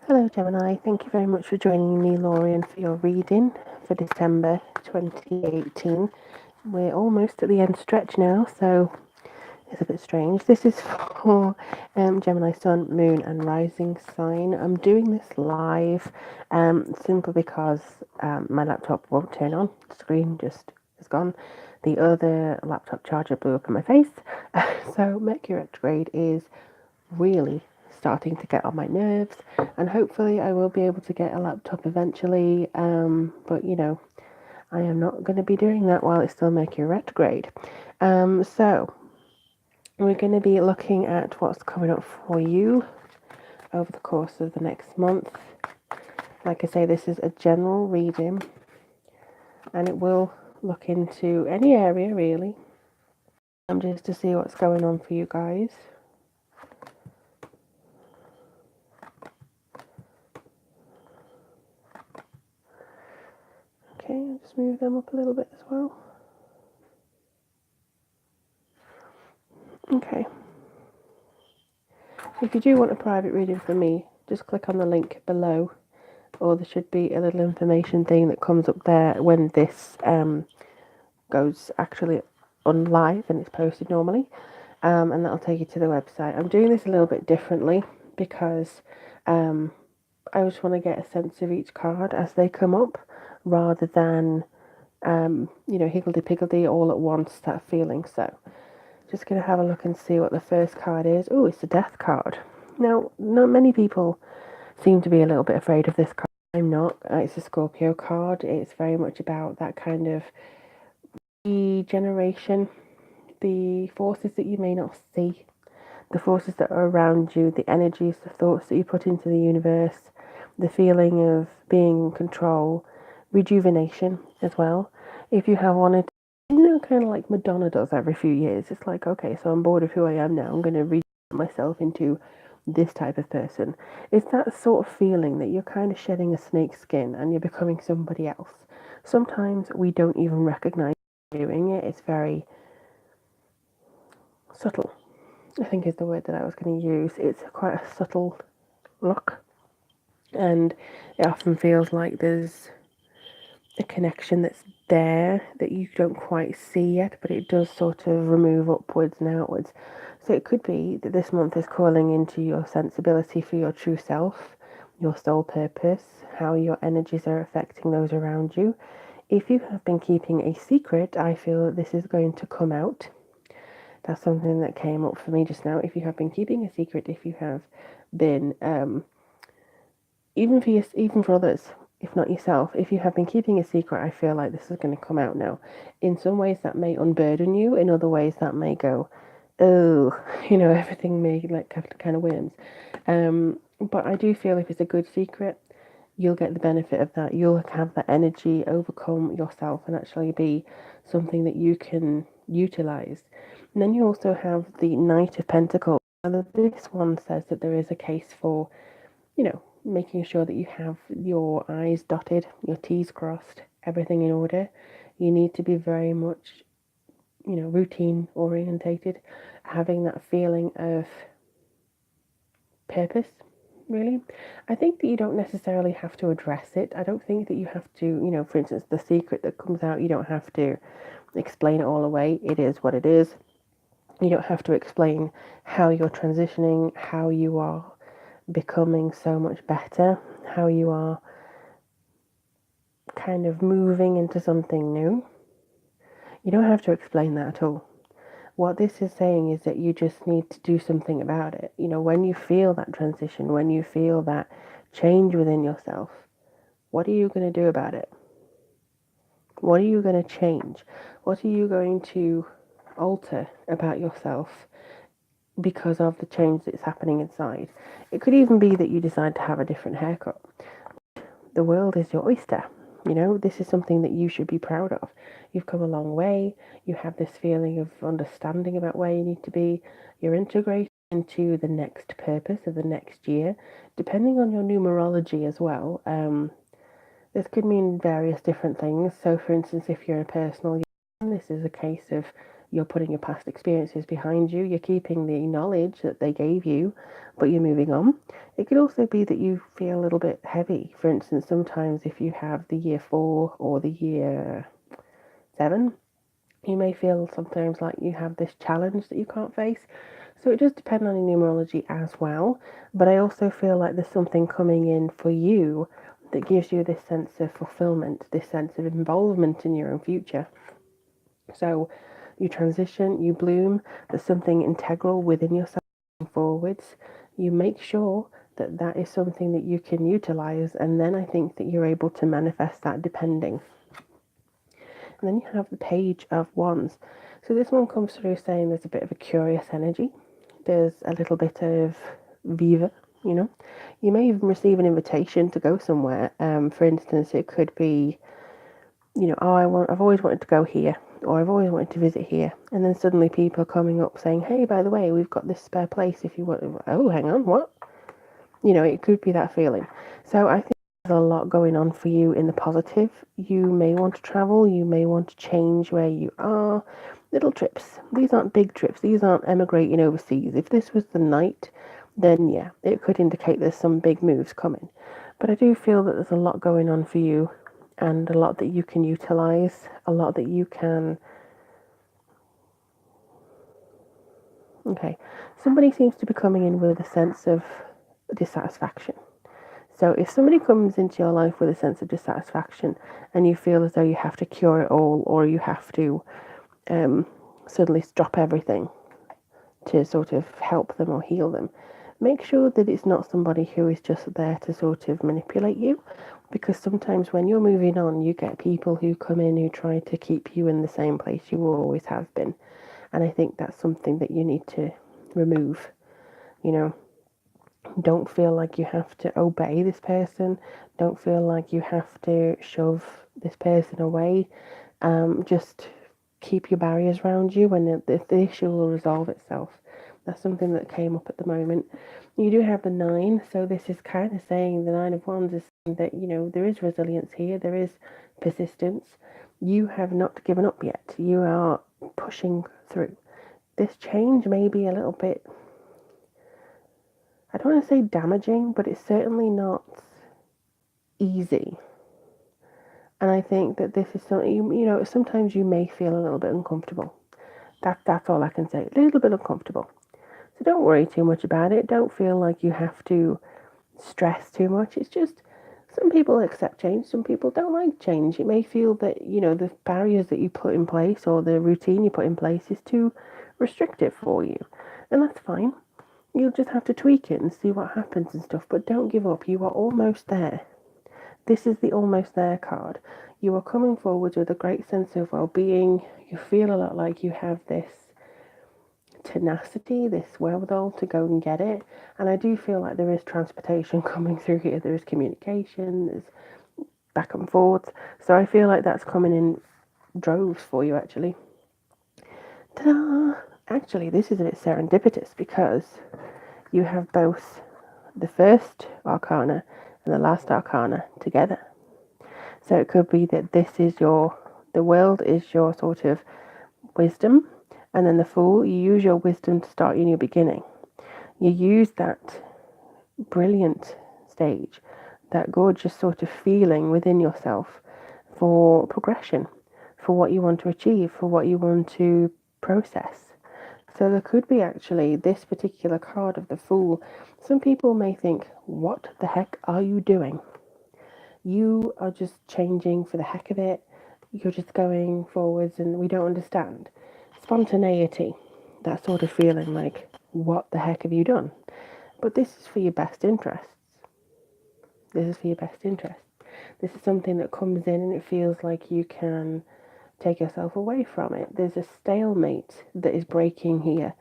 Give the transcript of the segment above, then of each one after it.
Hello Gemini, thank you very much for joining me, Lorian, for your reading for December 2018. We're almost at the end stretch now, so it's a bit strange. This is for Gemini Sun, Moon and Rising sign. I'm doing this live simply because my laptop won't turn on. The screen just is gone. The other laptop charger blew up in my face. So Mercury retrograde is really starting to get on my nerves, and hopefully I will be able to get a laptop eventually, but I am not going to be doing that while it's still Mercury retrograde. So we're going to be looking at what's coming up for you over the course of the next month. Like I say, this is a general reading and it will look into any area really, just to see what's going on for you guys. Okay, I'll just move them up a little bit as well. Okay. If you do want a private reading from me, just click on the link below, or there should be a little information thing that comes up there when this goes actually on live and it's posted normally, and that'll take you to the website. I'm doing this a little bit differently because I just want to get a sense of each card as they come up, rather than higgledy-piggledy all at once, that feeling. So just going to have a look and see what the first card is. Oh, it's the Death card. Now, not many people seem to be a little bit afraid of this card. I'm not. It's a Scorpio card. It's very much about that kind of regeneration, the forces that you may not see, the forces that are around you, the energies, the thoughts that you put into the universe, the feeling of being in control, rejuvenation as well. If you have wanted, kind of like Madonna does every few years, it's like, okay, so I'm bored of who I am now, I'm going to rejuvenate myself into this type of person. It's that sort of feeling that you're kind of shedding a snake skin and you're becoming somebody else. Sometimes we don't even recognize doing it. It's very subtle, I think is the word that I was going to use. It's quite a subtle look, and it often feels like there's a connection that's there that you don't quite see yet, but it does sort of remove upwards and outwards. So it could be that this month is calling into your sensibility for your true self, your soul purpose, how your energies are affecting those around you. If you have been keeping a secret, I feel that this is going to come out. That's something that came up for me just now. If you have been keeping a secret, if you have been, even for others, if not yourself, if you have been keeping a secret, I feel like this is going to come out now. In some ways that may unburden you, in other ways that may go, oh, everything may like have kind of worms. But I do feel if it's a good secret, you'll get the benefit of that. You'll have that energy overcome yourself and actually be something that you can utilize. And then you also have the Knight of Pentacles. Now, this one says that there is a case for, making sure that you have your I's dotted, your T's crossed, everything in order. You need to be very much, routine orientated, having that feeling of purpose, really. I think that you don't necessarily have to address it. I don't think that you have to, for instance, the secret that comes out, you don't have to explain it all away. It is what it is. You don't have to explain how you're transitioning, how you are becoming so much better, how you are kind of moving into something new. You don't have to explain that at all. What this is saying is that you just need to do something about it. When you feel that transition, when you feel that change within yourself, what are you going to do about it? What are you going to change? What are you going to alter about yourself because of the change that's happening inside? It could even be that you decide to have a different haircut. The world is your oyster. This is something that you should be proud of. You've come a long way. You have this feeling of understanding about where you need to be. You're integrating into the next purpose of the next year, depending on your numerology as well. This could mean various different things. So, for instance, if you're a personal, this is a case of you're putting your past experiences behind you, you're keeping the knowledge that they gave you, but you're moving on. It could also be that you feel a little bit heavy. For instance, sometimes if you have the year 4 or the year 7, you may feel sometimes like you have this challenge that you can't face. So it does depend on your numerology as well. But I also feel like there's something coming in for you that gives you this sense of fulfillment, this sense of involvement in your own future. So you transition, you bloom, there's something integral within yourself forwards. You make sure that that is something that you can utilize, and then I think that you're able to manifest that depending. And then you have the Page of Wands. So this one comes through saying there's a bit of a curious energy. There's a little bit of viva, you know. You may even receive an invitation to go somewhere. For instance, it could be, you know, I've always wanted to go here, or I've always wanted to visit here. And then suddenly people are coming up saying, hey, by the way, we've got this spare place if you want. Oh, hang on, what? You know, it could be that feeling. So I think there's a lot going on for you in the positive. You may want to travel, you may want to change where you are. Little trips. These aren't big trips. These aren't emigrating overseas. If this was the night, then yeah, it could indicate there's some big moves coming. But I do feel that there's a lot going on for you, and a lot that you can utilize, a lot that you can... Okay, somebody seems to be coming in with a sense of dissatisfaction. So if somebody comes into your life with a sense of dissatisfaction and you feel as though you have to cure it all, or you have to suddenly drop everything to sort of help them or heal them, make sure that it's not somebody who is just there to sort of manipulate you, because sometimes when you're moving on, you get people who come in who try to keep you in the same place you always have been. And I think that's something that you need to remove, you know. Don't feel like you have to obey this person. Don't feel like you have to shove this person away. Just keep your barriers around you, and the issue will resolve itself. That's something that came up at the moment. You do have the 9, so this is kind of saying the 9 of Wands is saying that, you know, there is resilience here, there is persistence. You have not given up yet. You are pushing through. This change may be a little bit, I don't want to say damaging, but it's certainly not easy. And I think that this is something, you know, sometimes you may feel a little bit uncomfortable. That's all I can say. A little bit uncomfortable. So don't worry too much about it. Don't feel like you have to stress too much. It's just some people accept change, some people don't like change. It may feel that, you know, the barriers that you put in place or the routine you put in place is too restrictive for you. And that's fine. You'll just have to tweak it and see what happens and stuff. But don't give up. You are almost there. This is the almost there card. You are coming forward with a great sense of well-being. You feel a lot like you have this tenacity, this wherewithal to go and get it. And I do feel like there is transportation coming through here. There is communication. There's back and forth. So I feel like that's coming in droves for you, actually. Ta-da! Actually, this is a bit serendipitous because you have both the first arcana and the last arcana together. So it could be that the world is your sort of wisdom, and then the Fool, you use your wisdom to start your new beginning. You use that brilliant stage, that gorgeous sort of feeling within yourself for progression, for what you want to achieve, for what you want to process. So there could be actually this particular card of the Fool. Some people may think, what the heck are you doing? You are just changing for the heck of it. You're just going forwards and we don't understand. Spontaneity, that sort of feeling like, what the heck have you done? But this is for your best interests. This is for your best interests. This is something that comes in and it feels like you can take yourself away from it. There's a stalemate that is breaking here.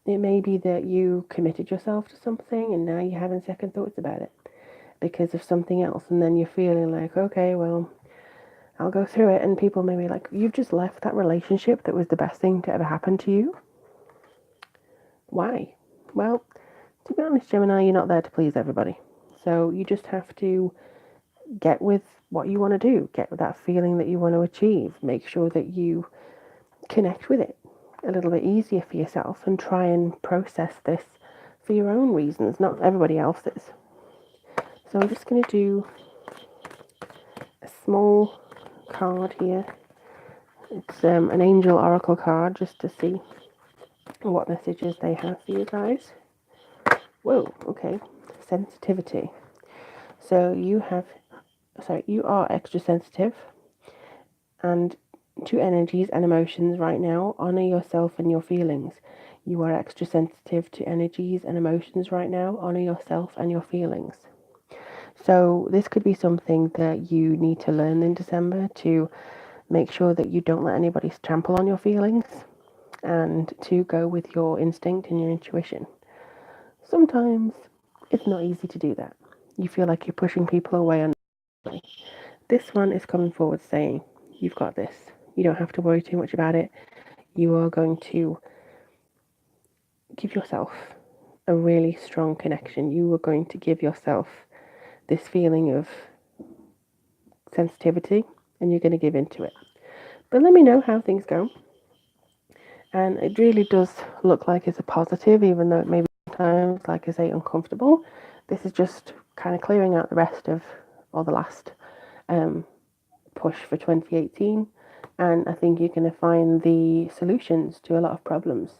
It may be that you committed yourself to something and now you're having second thoughts about it because of something else, and then you're feeling like, okay, well, I'll go through it, and people may be like, you've just left that relationship that was the best thing to ever happen to you. Why? Well, to be honest, Gemini, you're not there to please everybody. So you just have to get with what you want to do, get with that feeling that you want to achieve, make sure that you connect with it, a little bit easier for yourself and try and process this for your own reasons, not everybody else's. So I'm just going to do a small card here. It's an angel oracle card just to see what messages they have for you guys. Whoa, okay. Sensitivity. So you are extra sensitive and to energies and emotions right now. Honor yourself and your feelings. You are extra sensitive to energies and emotions right now. Honor yourself and your feelings. So this could be something that you need to learn in December, to make sure that you don't let anybody trample on your feelings and to go with your instinct and your intuition. Sometimes it's not easy to do that. You feel like you're pushing people away. This one is coming forward saying, you've got this. You don't have to worry too much about it. You are going to give yourself a really strong connection. You are going to give yourself this feeling of sensitivity and you're going to give into it. But let me know how things go. And it really does look like it's a positive, even though it may be sometimes, like I say, uncomfortable. This is just kind of clearing out the rest of, or the last push for 2018. And I think you're going to find the solutions to a lot of problems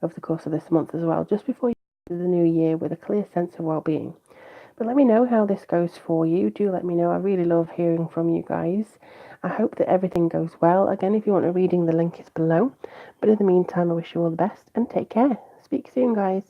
over the course of this month as well, just before you enter the new year with a clear sense of well-being. But let me know how this goes for you. Do let me know. I really love hearing from you guys. I hope that everything goes well. Again, if you want a reading, the link is below. But in the meantime, I wish you all the best and take care. Speak soon, guys.